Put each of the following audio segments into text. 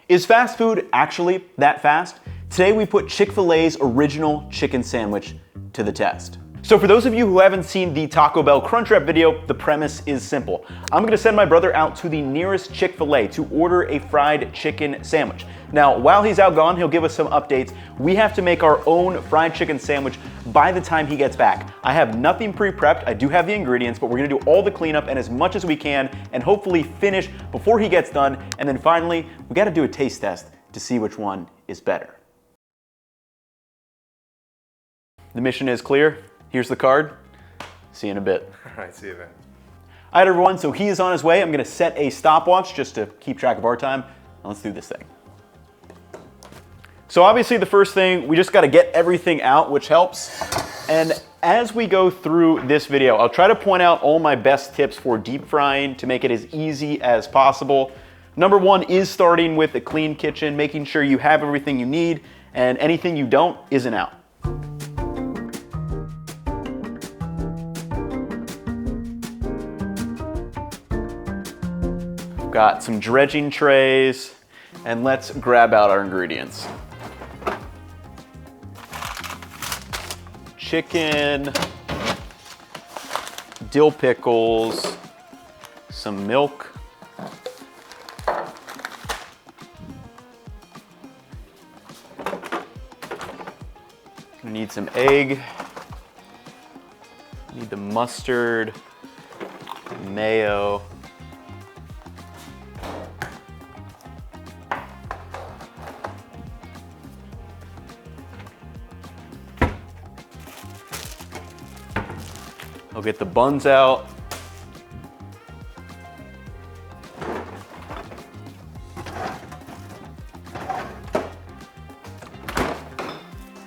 Is fast food actually that fast? Today we put Chick-fil-A's original chicken sandwich to the test. So for those of you who haven't seen the Taco Bell Crunchwrap video, the premise is simple. I'm gonna send my brother out to the nearest Chick-fil-A to order a fried chicken sandwich. Now, while he's out gone, he'll give us some updates. We have to make our own fried chicken sandwich by the time he gets back. I have nothing pre-prepped. I do have the ingredients, but we're gonna do all the cleanup and as much as we can and hopefully finish before he gets done. And then finally, we gotta do a taste test to see which one is better. The mission is clear. Here's the card. See you in a bit. All right, see you then. All right, everyone, so he is on his way. I'm gonna set a stopwatch just to keep track of our time. Now let's do this thing. So obviously the first thing, we just gotta get everything out, which helps. And as we go through this video, I'll try to point out all my best tips for deep frying to make it as easy as possible. Number one is starting with a clean kitchen, making sure you have everything you need, and anything you don't isn't out. Got some dredging trays, and let's grab out our ingredients. Chicken, dill pickles, some milk, gonna need some egg, need the mustard, mayo, I'll get the buns out.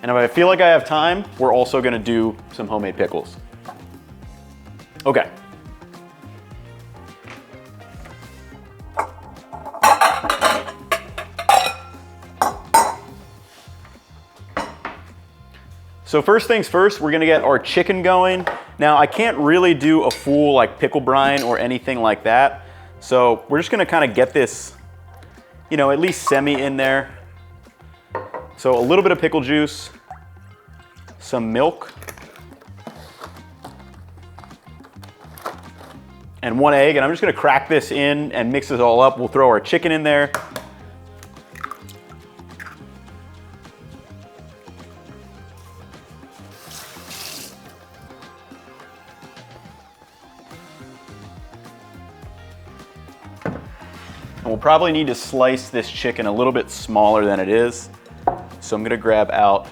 And if I feel like I have time, we're also gonna do some homemade pickles. Okay. So first things first, we're gonna get our chicken going. Now I can't really do a full like pickle brine or anything like that. So we're just gonna kind of get this, you know, at least semi in there. So a little bit of pickle juice, some milk, and one egg. And I'm just gonna crack this in and mix this all up. We'll throw our chicken in there. And we'll probably need to slice this chicken a little bit smaller than it is. So I'm gonna grab out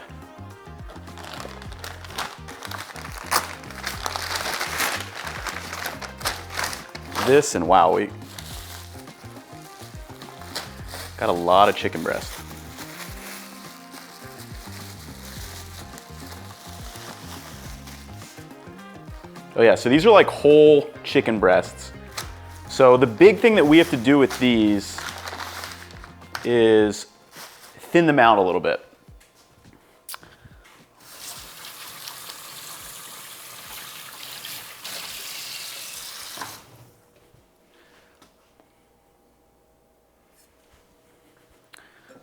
this, and wow, we got a lot of chicken breast. Oh yeah, so these are like whole chicken breasts. So the big thing that we have to do with these is thin them out a little bit.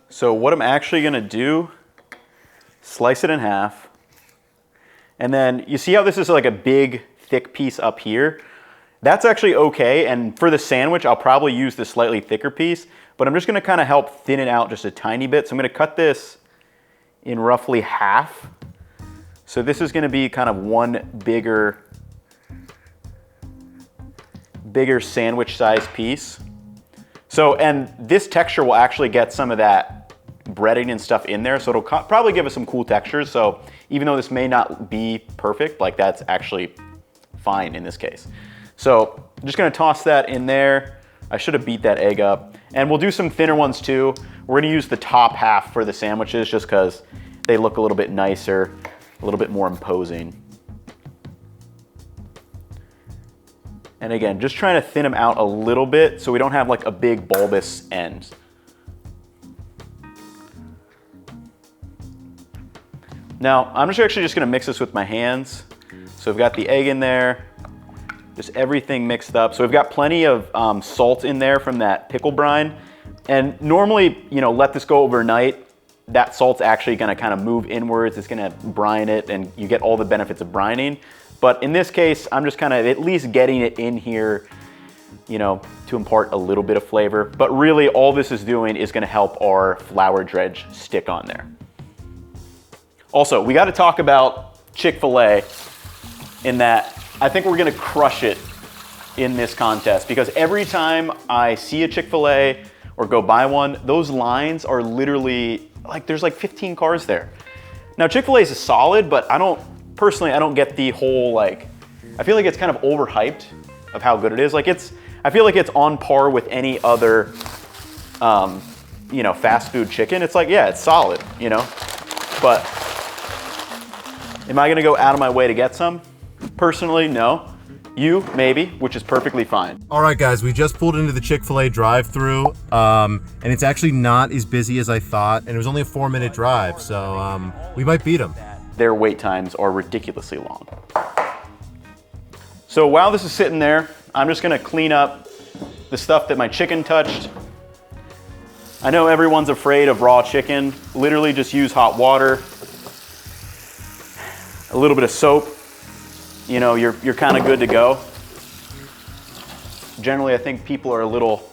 So what I'm actually gonna do, slice it in half, and then you see how this is like a big, thick piece up here? That's actually okay, and for the sandwich, I'll probably use the slightly thicker piece, but I'm just gonna kind of help thin it out just a tiny bit. So I'm gonna cut this in roughly half. So this is gonna be kind of one bigger sandwich size piece. So, and this texture will actually get some of that breading and stuff in there, so it'll probably give us some cool textures. So even though this may not be perfect, like that's actually fine in this case. So I'm just gonna toss that in there. I should have beat that egg up. And we'll do some thinner ones too. We're gonna use the top half for the sandwiches just because they look a little bit nicer, a little bit more imposing. And again, just trying to thin them out a little bit so we don't have like a big bulbous end. Now, I'm actually just gonna mix this with my hands. So we've got the egg in there, just everything mixed up. So we've got plenty of salt in there from that pickle brine, And normally, you know, let this go overnight. That salt's actually gonna kind of move inwards. It's gonna brine it and you get all the benefits of brining. But in this case, I'm just kind of at least getting it in here, you know, to impart a little bit of flavor. But really all this is doing is gonna help our flour dredge stick on there. Also, we gotta talk about Chick-fil-A in that I think we're gonna crush it in this contest because every time I see a Chick-fil-A or go buy one, those lines are literally, like there's like 15 cars there. Now Chick-fil-A is solid, but personally, I don't get the whole like, I feel like it's kind of overhyped of how good it is. Like I feel like it's on par with any other, you know, fast food chicken. It's like, yeah, it's solid, you know, but am I gonna go out of my way to get some? Personally, no. You, maybe, which is perfectly fine. All right, guys, we just pulled into the Chick-fil-A drive-thru, and it's actually not as busy as I thought, and it was only a 4-minute drive, so we might beat them. Their wait times are ridiculously long. So while this is sitting there, I'm just gonna clean up the stuff that my chicken touched. I know everyone's afraid of raw chicken. Literally just use hot water, a little bit of soap. You know, you're kind of good to go. Generally, I think people are a little,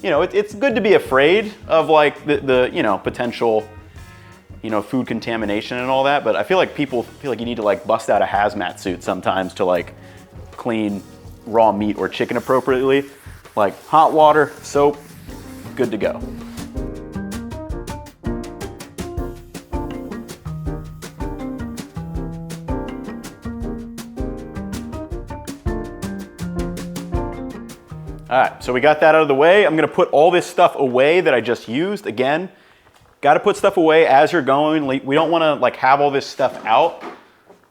you know, it's good to be afraid of like the you know, potential, you know, food contamination and all that, but I feel like people feel like you need to like bust out a hazmat suit sometimes to like clean raw meat or chicken appropriately. Like hot water, soap, good to go. All right, so we got that out of the way. I'm gonna put all this stuff away that I just used. Again, gotta put stuff away as you're going. We don't wanna like have all this stuff out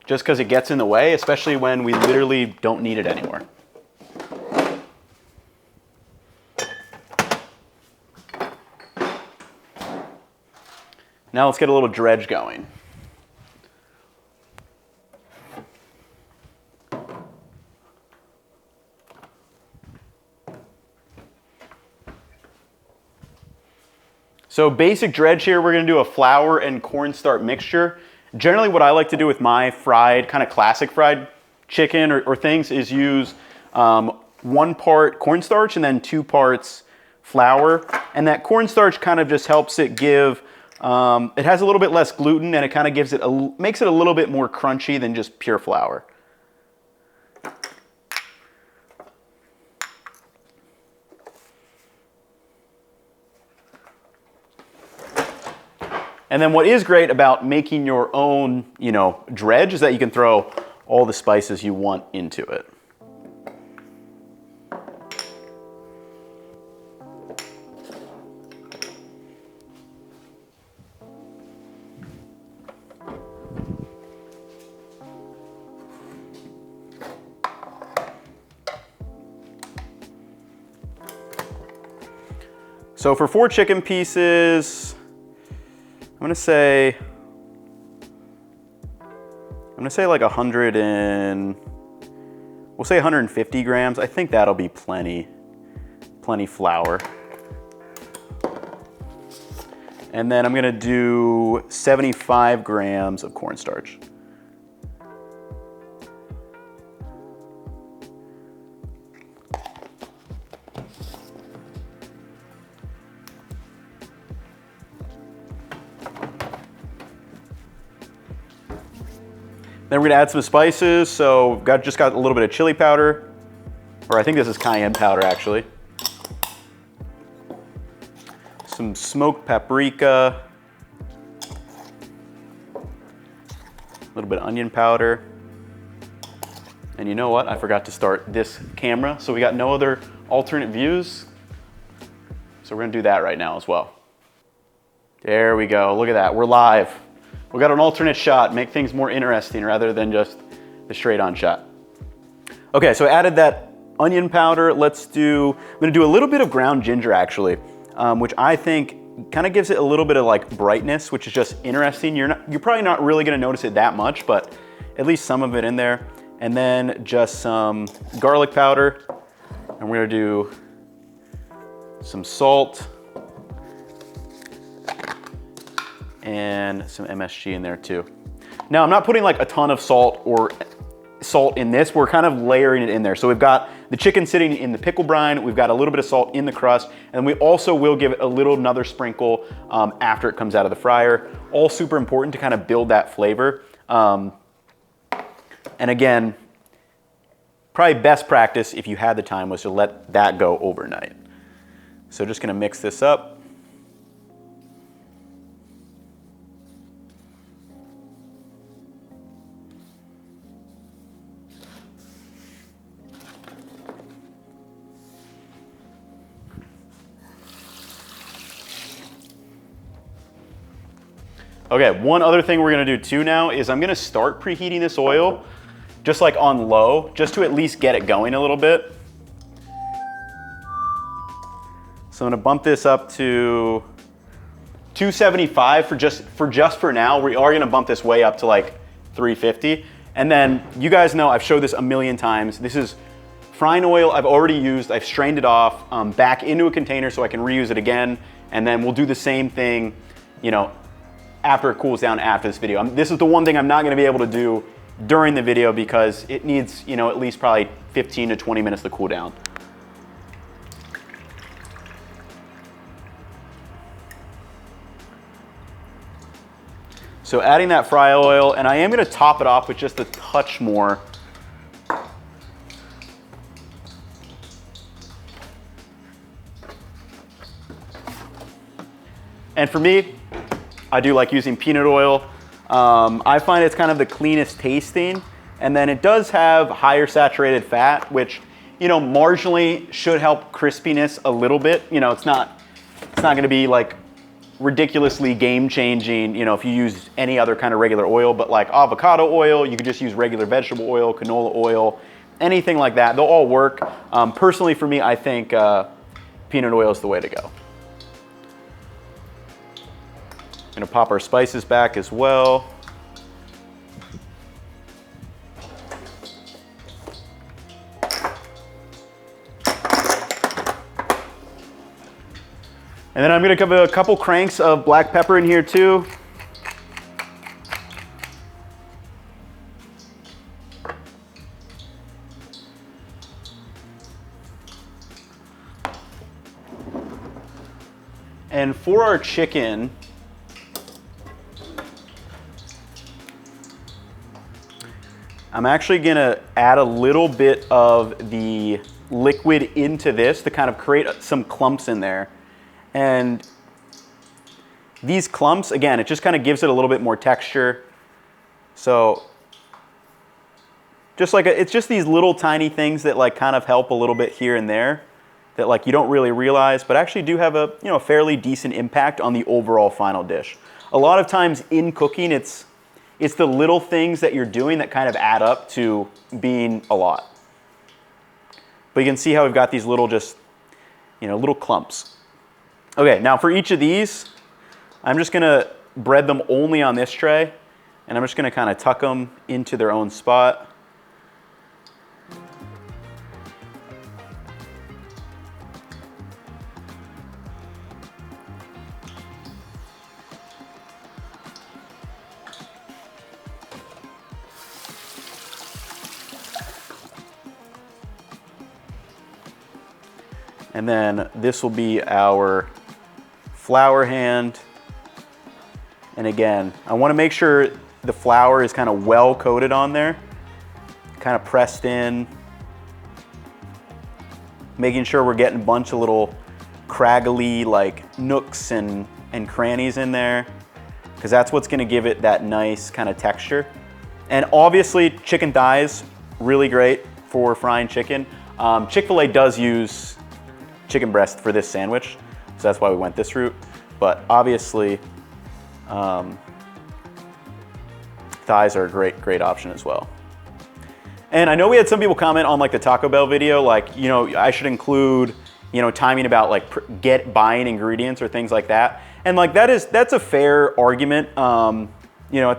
just because it gets in the way, especially when we literally don't need it anymore. Now let's get a little dredge going. So basic dredge here, we're gonna do a flour and cornstarch mixture. Generally what I like to do with my fried, kind of classic fried chicken or things is use 1 part cornstarch and then 2 parts flour. And that cornstarch kind of just helps it give, it has a little bit less gluten and it kind of gives it, makes it a little bit more crunchy than just pure flour. And then what is great about making your own, you know, dredge is that you can throw all the spices you want into it. So for 4 chicken pieces, I'm gonna say like 100 and, we'll say 150 grams. I think that'll be plenty flour. And then I'm gonna do 75 grams of cornstarch. Then we're gonna add some spices. So just got a little bit of chili powder, or I think this is cayenne powder actually. Some smoked paprika, a little bit of onion powder. And you know what? I forgot to start this camera, so we got no other alternate views. So we're gonna do that right now as well. There we go, look at that, we're live. We got an alternate shot, make things more interesting rather than just the straight on shot. Okay, so I added that onion powder. I'm gonna do a little bit of ground ginger actually, which I think kind of gives it a little bit of like brightness, which is just interesting. You're probably not really gonna notice it that much, but at least some of it in there. And then just some garlic powder. And we're gonna do some salt. and some MSG in there too. Now I'm not putting like a ton of salt in this, we're kind of layering it in there. So we've got the chicken sitting in the pickle brine, we've got a little bit of salt in the crust, and we also will give it another sprinkle after it comes out of the fryer. All super important to kind of build that flavor. And again, probably best practice if you had the time was to let that go overnight. So just gonna mix this up. Okay, one other thing we're gonna do too now is I'm gonna start preheating this oil just like on low, just to at least get it going a little bit. So I'm gonna bump this up to 275 for now. We are gonna bump this way up to like 350. And then you guys know I've showed this a million times. This is frying oil I've already used. I've strained it off back into a container so I can reuse it again. And then we'll do the same thing, you know, after it cools down after this video. This is the one thing I'm not gonna be able to do during the video because it needs, you know, at least probably 15 to 20 minutes to cool down. So adding that fry oil, and I am gonna top it off with just a touch more. And for me, I do like using peanut oil. I find it's kind of the cleanest tasting, and then it does have higher saturated fat, which, you know, marginally should help crispiness a little bit. You know, it's not gonna be like ridiculously game-changing, you know, if you use any other kind of regular oil, but like avocado oil, you could just use regular vegetable oil, canola oil, anything like that. They'll all work. Personally, for me, I think peanut oil is the way to go. Gonna pop our spices back as well. And then I'm gonna give a couple cranks of black pepper in here too. And for our chicken, I'm actually gonna add a little bit of the liquid into this to kind of create some clumps in there. And these clumps, again, it just kind of gives it a little bit more texture. So just like, it's just these little tiny things that like kind of help a little bit here and there that like you don't really realize, but actually do have a, you know, fairly decent impact on the overall final dish. A lot of times in cooking, it's the little things that you're doing that kind of add up to being a lot. But you can see how we've got these little just, you know, little clumps. Okay, now for each of these, I'm just gonna bread them only on this tray, and I'm just gonna kind of tuck them into their own spot. And then this will be our flour hand. And again, I want to make sure the flour is kind of well coated on there, kind of pressed in, making sure we're getting a bunch of little craggly like nooks and crannies in there, because that's what's going to give it that nice kind of texture. And obviously chicken thighs, really great for frying chicken. Chick-fil-A does use chicken breast for this sandwich, so that's why we went this route. But obviously, thighs are a great option as well. And I know we had some people comment on like the Taco Bell video, like, you know, I should include, you know, timing about like buying ingredients or things like that. And like that's a fair argument, you know,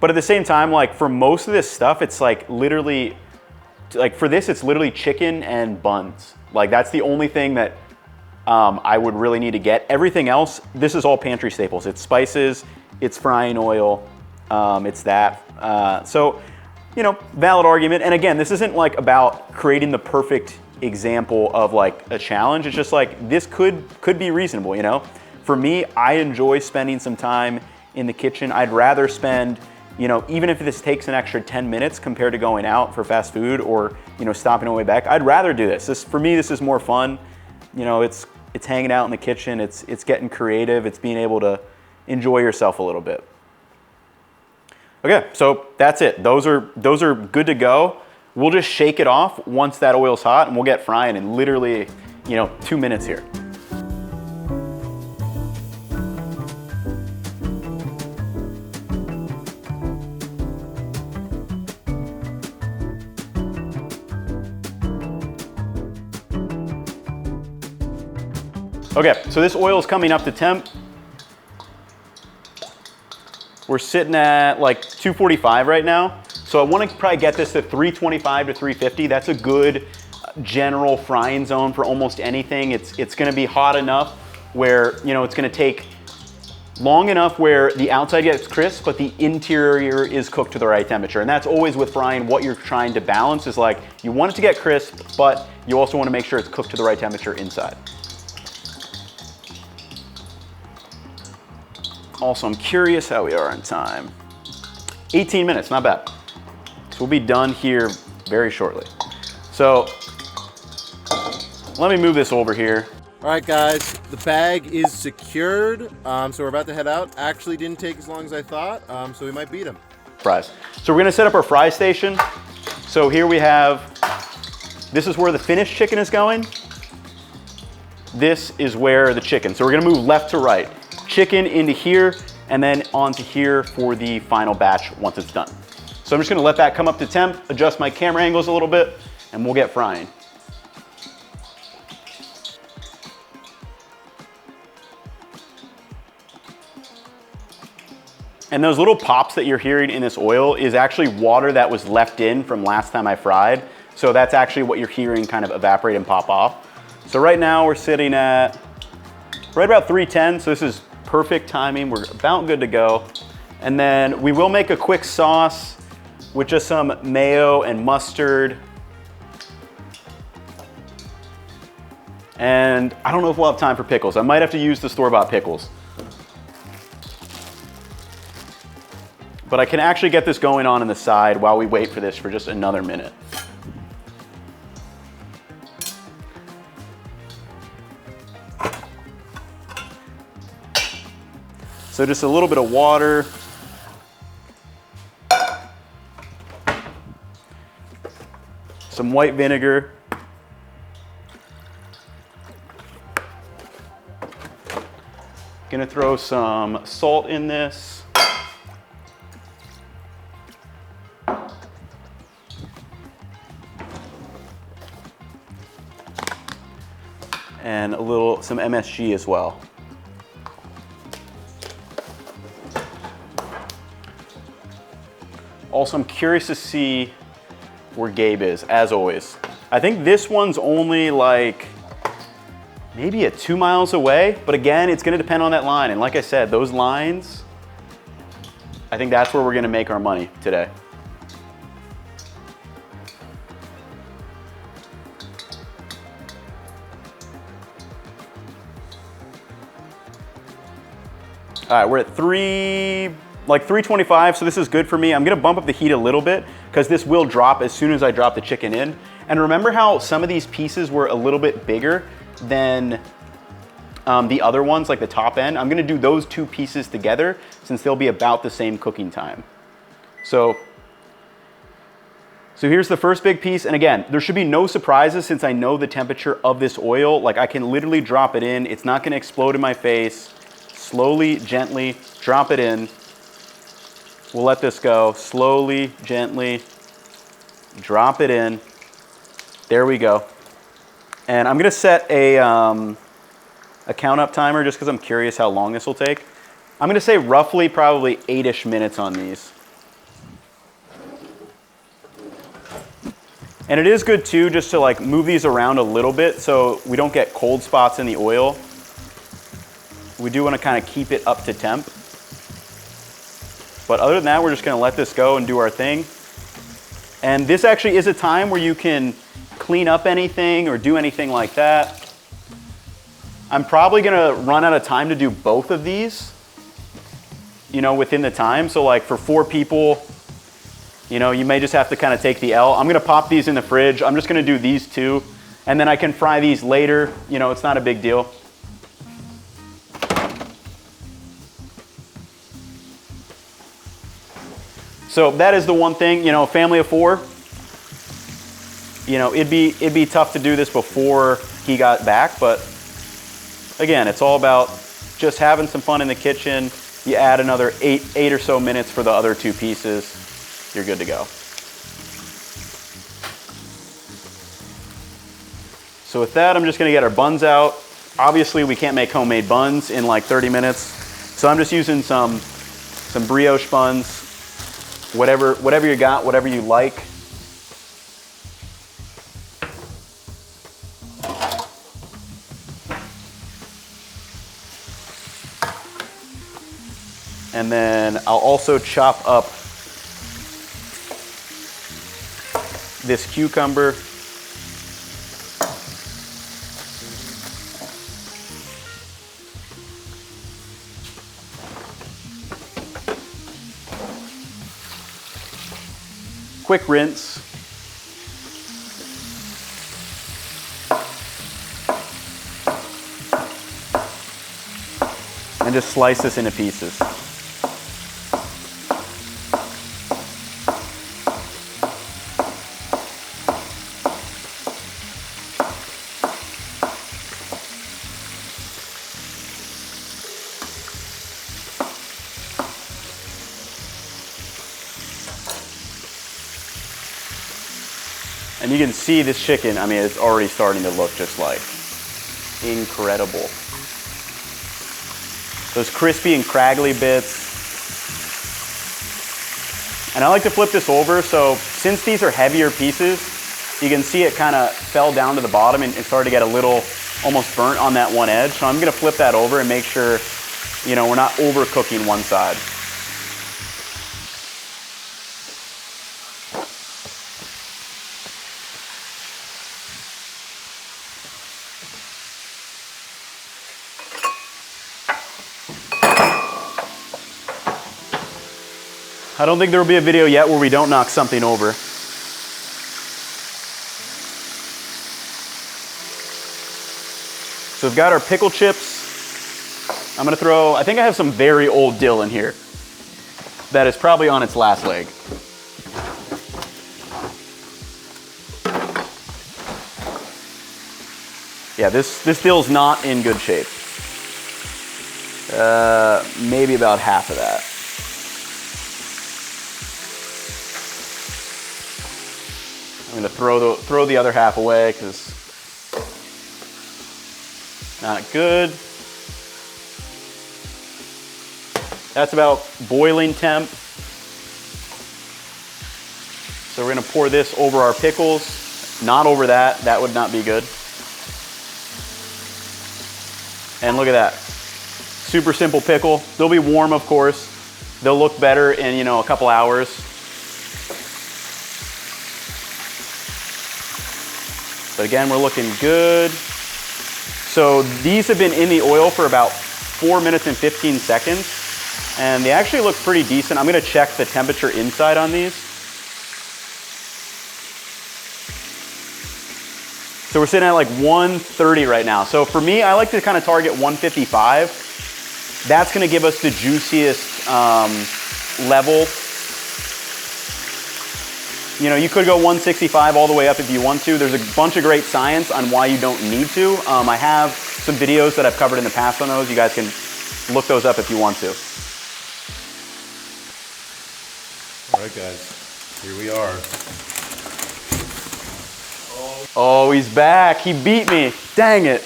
but at the same time, like for most of this stuff, it's like literally, like for this, it's literally chicken and buns. Like that's the only thing that I would really need to get. Everything else, this is all pantry staples. It's spices, it's frying oil, it's that. So, you know, valid argument. And again, this isn't like about creating the perfect example of like a challenge. It's just like, this could be reasonable, you know? For me, I enjoy spending some time in the kitchen. I'd rather spend, you know, even if this takes an extra 10 minutes compared to going out for fast food or, you know, stopping on the way back, I'd rather do this. For me, this is more fun. You know, it's hanging out in the kitchen, it's getting creative, it's being able to enjoy yourself a little bit. Okay, so that's it. Those are good to go. We'll just shake it off once that oil's hot and we'll get frying in literally, you know, 2 minutes here. Okay, so this oil is coming up to temp. We're sitting at like 245 right now. So I want to probably get this to 325 to 350. That's a good general frying zone for almost anything. It's going to be hot enough where, you know, it's going to take long enough where the outside gets crisp, but the interior is cooked to the right temperature. And that's always with frying, what you're trying to balance is like, you want it to get crisp, but you also want to make sure it's cooked to the right temperature inside. Also, I'm curious how we are on time. 18 minutes, not bad. So we'll be done here very shortly. So let me move this over here. All right, guys, the bag is secured. So we're about to head out. Actually didn't take as long as I thought, so we might beat them. Fries. So we're gonna set up our fry station. So here we have, this is where the finished chicken is going. This is where the chicken. So we're gonna move left to right. Chicken into here, and then onto here for the final batch once it's done. So I'm just gonna let that come up to temp, adjust my camera angles a little bit, and we'll get frying. And those little pops that you're hearing in this oil is actually water that was left in from last time I fried. So that's actually what you're hearing kind of evaporate and pop off. So right now we're sitting at right about 310, so this is perfect timing. We're about good to go. And then we will make a quick sauce with just some mayo and mustard. And I don't know if we'll have time for pickles. I might have to use the store-bought pickles. But I can actually get this going on the side while we wait for this for just another minute. So just a little bit of water. Some white vinegar. Gonna throw some salt in this. And some MSG as well. Also, I'm curious to see where Gabe is, as always. I think this one's only like maybe 2 miles away, but again, it's gonna depend on that line. And like I said, those lines, I think that's where we're gonna make our money today. All right, we're at 325, so this is good for me. I'm gonna bump up the heat a little bit because this will drop as soon as I drop the chicken in. And remember how some of these pieces were a little bit bigger than the other ones, like the top end? I'm gonna do those two pieces together since they'll be about the same cooking time. So here's the first big piece. And again, there should be no surprises since I know the temperature of this oil. Like I can literally drop it in. It's not gonna explode in my face. Slowly, gently, drop it in. We'll let this go. Slowly, gently, drop it in. There we go. And I'm gonna set a count up timer just because I'm curious how long this will take. I'm gonna say roughly probably 8-ish minutes on these. And it is good too just to like move these around a little bit so we don't get cold spots in the oil. We do want to kind of keep it up to temp. But other than that, we're just gonna let this go and do our thing. And this actually is a time where you can clean up anything or do anything like that. I'm probably gonna run out of time to do both of these, you know, within the time. So like for 4 people, you know, you may just have to kind of take the L. I'm gonna pop these in the fridge. I'm just gonna do these 2, and then I can fry these later. You know, it's not a big deal. So that is the one thing, you know, family of 4, you know, it'd be tough to do this before he got back, but again, it's all about just having some fun in the kitchen. You add another 8 or so minutes for the other 2 pieces, you're good to go. So with that, I'm just gonna get our buns out. Obviously, we can't make homemade buns in like 30 minutes, so I'm just using some brioche buns. Whatever you got, whatever you like. And then I'll also chop up this cucumber. Quick rinse. And just slice this into pieces. And you can see this chicken, I mean, it's already starting to look just like incredible. Those crispy and craggly bits. And I like to flip this over, so since these are heavier pieces, you can see it kind of fell down to the bottom and it started to get a little almost burnt on that one edge. So I'm gonna flip that over and make sure, you know, we're not overcooking one side. I don't think there will be a video yet where we don't knock something over. So we've got our pickle chips. I'm gonna throw, I think I have some very old dill in here that is probably on its last leg. Yeah, this dill's not in good shape. Maybe about half of that. I'm gonna throw the other half away because not good. That's about boiling temp. So we're gonna pour this over our pickles, not over that. That would not be good. And look at that. Super simple pickle. They'll be warm, of course. They'll look better in, you know, a couple hours. But again, we're looking good. So these have been in the oil for about 4 minutes and 15 seconds. And they actually look pretty decent. I'm gonna check the temperature inside on these. So we're sitting at like 130 right now. So for me, I like to kind of target 155. That's gonna give us the juiciest level. You know, you could go 165 all the way up if you want to. There's a bunch of great science on why you don't need to. I have some videos that I've covered in the past on those. You guys can look those up if you want to. All right, guys, here we are. Oh, he's back. He beat me. Dang it.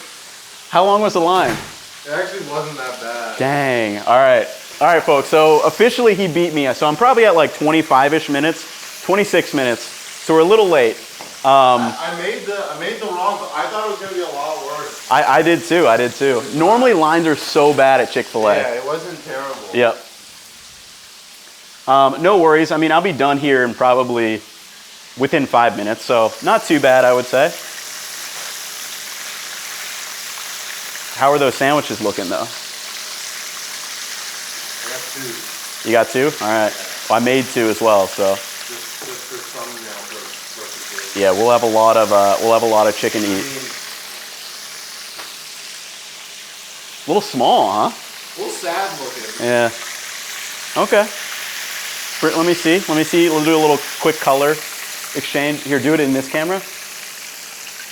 How long was the line? It actually wasn't that bad. Dang. All right. All right, folks. So officially he beat me. So I'm probably at like 25-ish minutes, 26 minutes. So we're a little late. I made the wrong, I thought it was gonna be a lot worse. I did too. I did too. Normally lines are so bad at Chick-fil-A. Yeah, it wasn't terrible. Yep. No worries. I mean, I'll be done here in probably within 5 minutes, so not too bad, I would say. How are those sandwiches looking, though? I got 2. You got 2? All right. Well, I made 2 as well, so. Just for thumbnail purposes. Yeah, we'll have a lot of chicken to eat. A little small, huh? A little sad looking. Yeah. Okay. Let me see. We'll do a little quick color exchange. Here, do it in this camera.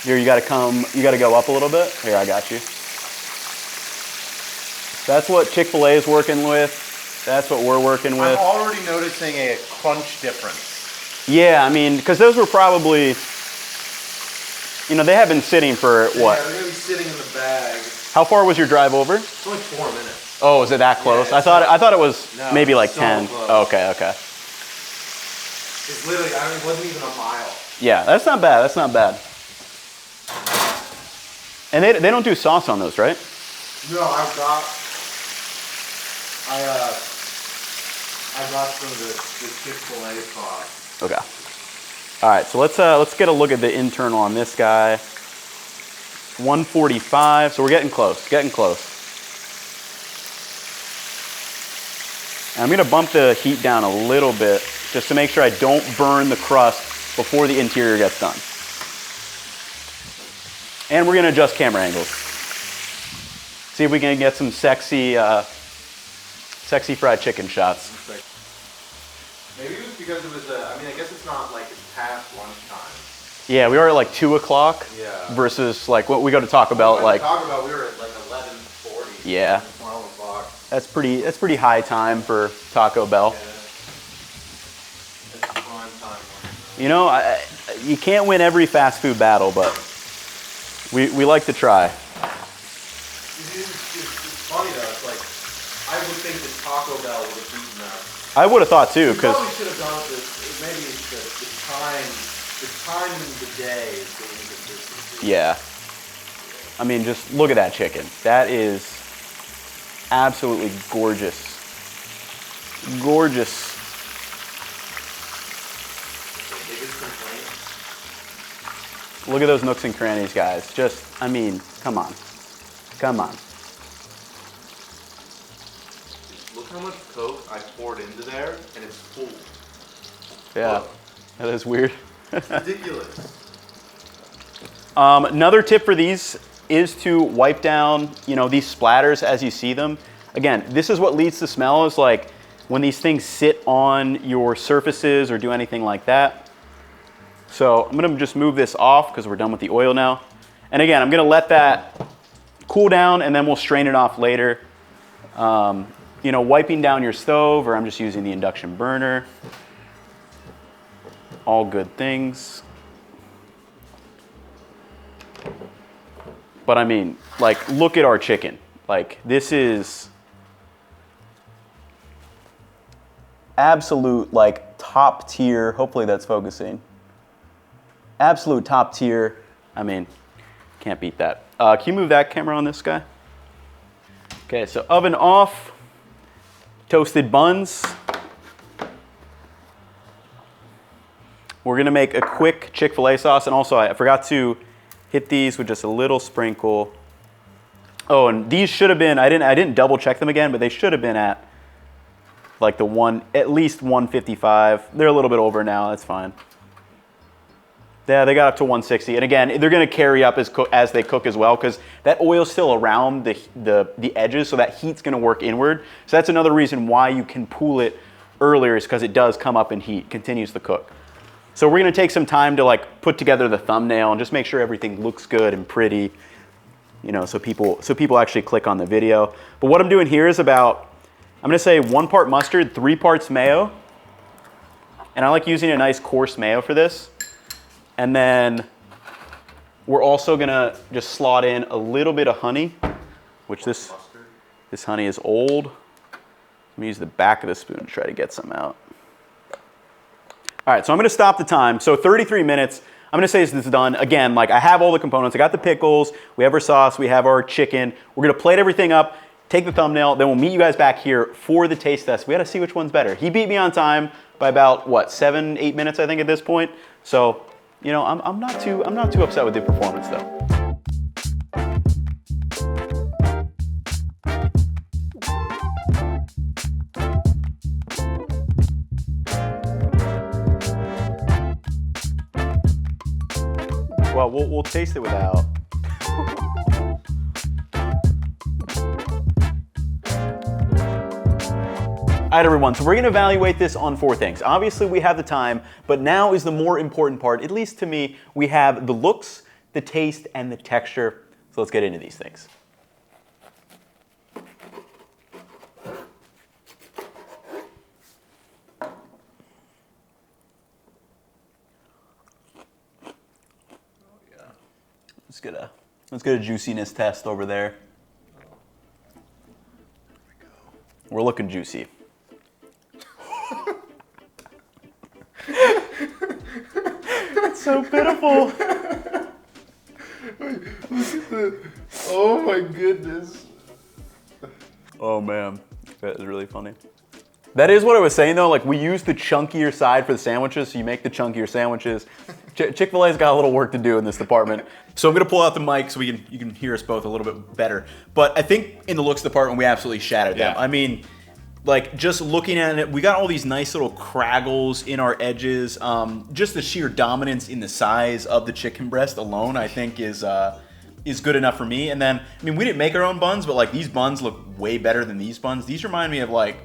Here, you gotta go up a little bit. Here, I got you. That's what Chick-fil-A is working with. That's what we're working with. I'm already noticing a crunch difference. Yeah, I mean, because those were probably, they have been sitting for what? Yeah, they're gonna be sitting in the bag. How far was your drive over? It's only 4 minutes. Oh, is it that close? Yeah, I thought it was maybe like so 10. close. Oh, okay. It's literally, it wasn't even a mile. Yeah, that's not bad. And they don't do sauce on those, right? No, I got some of the Chick-fil-A sauce. Okay. All right, so let's get a look at the internal on this guy. 145. So we're getting close. And I'm gonna bump the heat down a little bit just to make sure I don't burn the crust before the interior gets done. And we're gonna adjust camera angles. See if we can get some sexy fried chicken shots. Maybe it was because it was I guess it's not like it's past lunchtime. Yeah, we are at like 2 o'clock versus like what we go to Taco Bell at like. Taco Bell, we were at like 11:40. Yeah. 12 o'clock. That's pretty high time for Taco Bell. Yeah. It's prime time. You can't win every fast food battle, but we like to try. It's funny though. It's like I would think that Taco Bell would have beaten us. I would have thought too, because probably should have done it. Maybe it's the time in the day is the inconsistency. yeah. I mean, just look at that chicken. That is absolutely gorgeous. Gorgeous. The biggest complaint. Look at those nooks and crannies, guys. Just, I mean, come on. Look how much Coke I poured into there, and it's full. Yeah, Look. that is weird. It's ridiculous. Another tip for these is to wipe down, these splatters as you see them. Again, this is what leads to smell, is like when these things sit on your surfaces or do anything like that. So I'm gonna just move this off because we're done with the oil now. And again, I'm gonna let that cool down and then we'll strain it off later. Wiping down your stove, or I'm just using the induction burner. All good things. But I mean, like, look at our chicken. Like, this is absolute, like, top tier. Hopefully that's focusing. Absolute top tier. I mean, can't beat that. Can you move that camera on this guy? Okay, so oven off. Toasted buns. We're gonna make a quick Chick-fil-A sauce, and also I forgot to hit these with just a little sprinkle. Oh, and these should have been, I didn't double check them again, but they should have been at like at least 155. They're a little bit over now, that's fine. Yeah, they got up to 160. And again, they're gonna carry up as they cook as well, because that oil's still around the edges, so that heat's gonna work inward. So that's another reason why you can pull it earlier, is because it does come up in heat, continues to cook. So we're gonna take some time to like put together the thumbnail and just make sure everything looks good and pretty, so people actually click on the video. But what I'm doing here is I'm gonna say 1 part mustard, 3 parts mayo. And I like using a nice coarse mayo for this. And then we're also gonna just slot in a little bit of honey, which this honey is old. Let me use the back of the spoon to try to get some out. All right, so I'm gonna stop the time. So 33 minutes, I'm gonna say this is done. Again, like I have all the components. I got the pickles, we have our sauce, we have our chicken. We're gonna plate everything up, take the thumbnail, then we'll meet you guys back here for the taste test. We gotta see which one's better. He beat me on time by about, what, 7-8 minutes, I think, at this point. So, you know, I'm not too upset with the performance, though. Well, we'll taste it without. All right, everyone, so we're gonna evaluate this on 4 things. Obviously, we have the time, but now is the more important part, at least to me. We have the looks, the taste, and the texture. So let's get into these things. Let's get a juiciness test over there. We're looking juicy. It's so pitiful. Oh my goodness. Oh man, that is really funny. That is what I was saying though, like we use the chunkier side for the sandwiches, so you make the chunkier sandwiches. Chick-fil-A's got a little work to do in this department. So I'm gonna pull out the mic so you can hear us both a little bit better. But I think in the looks department, we absolutely shattered them. I mean, like just looking at it, we got all these nice little craggles in our edges. Just the sheer dominance in the size of the chicken breast alone, I think is good enough for me. And then, I mean, we didn't make our own buns, but like these buns look way better than these buns. These remind me of like,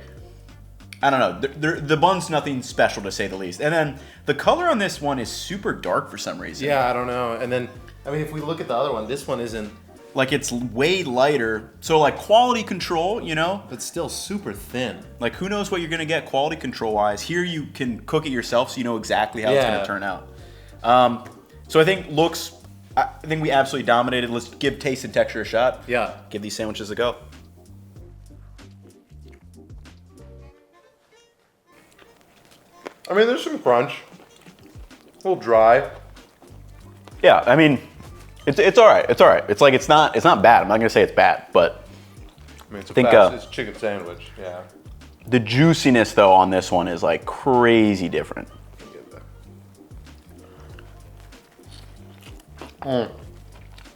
I don't know, the bun's nothing special to say the least. And then the color on this one is super dark for some reason. Yeah, I don't know. And then, I mean, if we look at the other one, this one isn't. Like it's way lighter. So like quality control, you know? But still super thin. Like who knows what you're gonna get quality control wise. Here you can cook it yourself so you know exactly how it's gonna turn out. So I think looks, I think we absolutely dominated. Let's give taste and texture a shot. Yeah. Give these sandwiches a go. I mean, there's some crunch. A little dry. Yeah, I mean, it's all right. It's all right. It's like it's not bad. I'm not gonna say it's bad, but I mean, it's a it's a chicken sandwich. Yeah. the juiciness though on this one is like crazy different.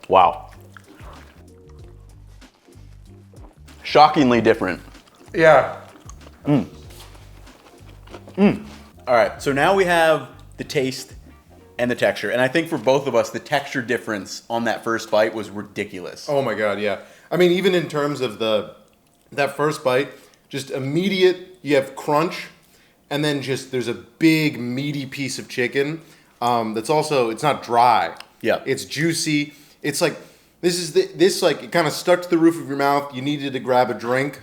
Wow. Shockingly different. Yeah. All right, so now we have the taste and the texture. And I think for both of us, the texture difference on that first bite was ridiculous. Oh my God, yeah. I mean, even in terms of that first bite, just immediate, you have crunch, and then just there's a big meaty piece of chicken that's also, it's not dry. Yeah. It's juicy. It's like, this like, it kind of stuck to the roof of your mouth. You needed to grab a drink.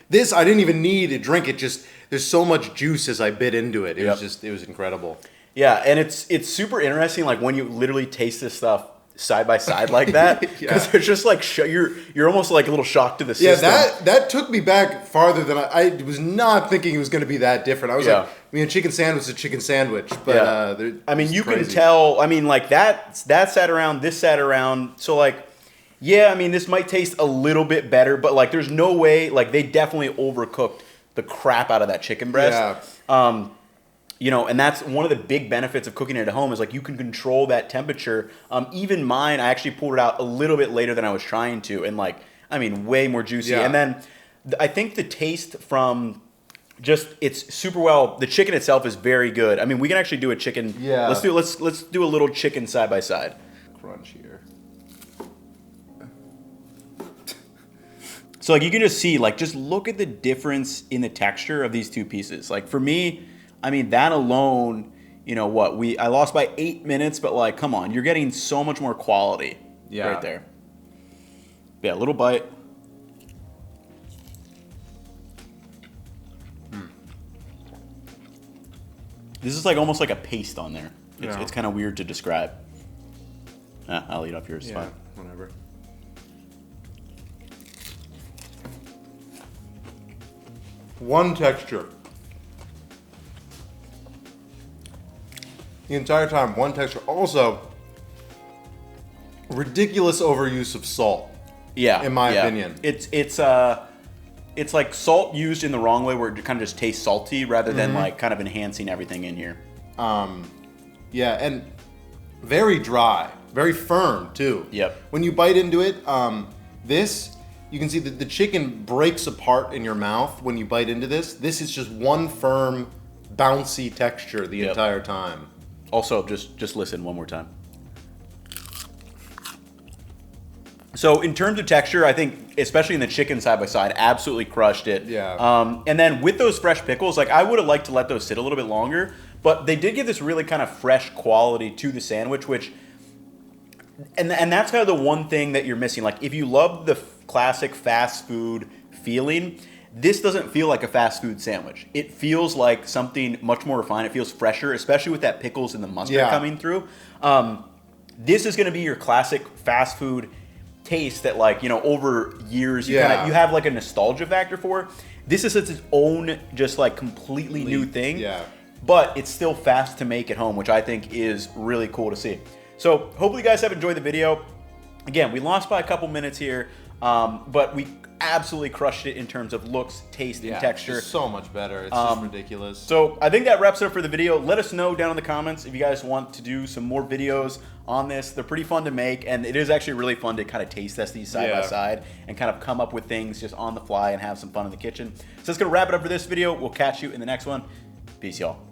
This, I didn't even need a drink. It just, there's so much juice as I bit into it. It was incredible. Yeah, and it's super interesting, like when you literally taste this stuff side by side like that, because it's just like you're almost like a little shocked to the system. Yeah, that took me back farther than I was not thinking it was going to be that different. I was like, I mean, a chicken sandwich is a chicken sandwich, but I mean, you can tell. I mean, like that sat around, this sat around, so like. Yeah, I mean, this might taste a little bit better, but like there's no way, like they definitely overcooked the crap out of that chicken breast. Yeah. You know, and that's one of the big benefits of cooking it at home is like you can control that temperature. Even mine, I actually pulled it out a little bit later than I was trying to, and like, I mean, way more juicy. Yeah. And then I think the taste from just, it's super well, the chicken itself is very good. I mean, we can actually do a chicken. Yeah. Let's do a little chicken side by side. Crunch here. So like you can just see, like just look at the difference in the texture of these two pieces. Like for me, I mean that alone, you know what, I lost by 8 minutes, but like come on, you're getting so much more quality right there. Yeah, little bite. This is like almost like a paste on there. It's kind of weird to describe. I'll eat off yours. Yeah, whatever. One texture. The entire time, one texture. Also, ridiculous overuse of salt. Yeah. In my opinion. It's like salt used in the wrong way, where it kind of just tastes salty rather than like kind of enhancing everything in here. Yeah, and very dry, very firm too. Yep. When you bite into it, this, you can see that the chicken breaks apart in your mouth when you bite into this. This is just one firm, bouncy texture the entire time. Also, just listen one more time. So in terms of texture, I think, especially in the chicken side by side, absolutely crushed it. Yeah. And then with those fresh pickles, like I would have liked to let those sit a little bit longer, but they did give this really kind of fresh quality to the sandwich, which, and that's kind of the one thing that you're missing. Like if you love the classic fast food feeling, this doesn't feel like a fast food sandwich. It feels like something much more refined. It feels fresher, especially with that pickles and the mustard coming through. This is going to be your classic fast food taste that, like, you know, over years you have like a nostalgia factor for. This is its own just like completely new thing. Yeah. But it's still fast to make at home, which I think is really cool to see. So hopefully you guys have enjoyed the video. Again, we lost by a couple minutes here, but we absolutely crushed it in terms of looks, taste, and texture. It's so much better. It's just ridiculous. So I think that wraps it up for the video. Let us know down in the comments if you guys want to do some more videos on this. They're pretty fun to make, and it is actually really fun to kind of taste test these side by side and kind of come up with things just on the fly and have some fun in the kitchen. So that's going to wrap it up for this video. We'll catch you in the next one. Peace, y'all.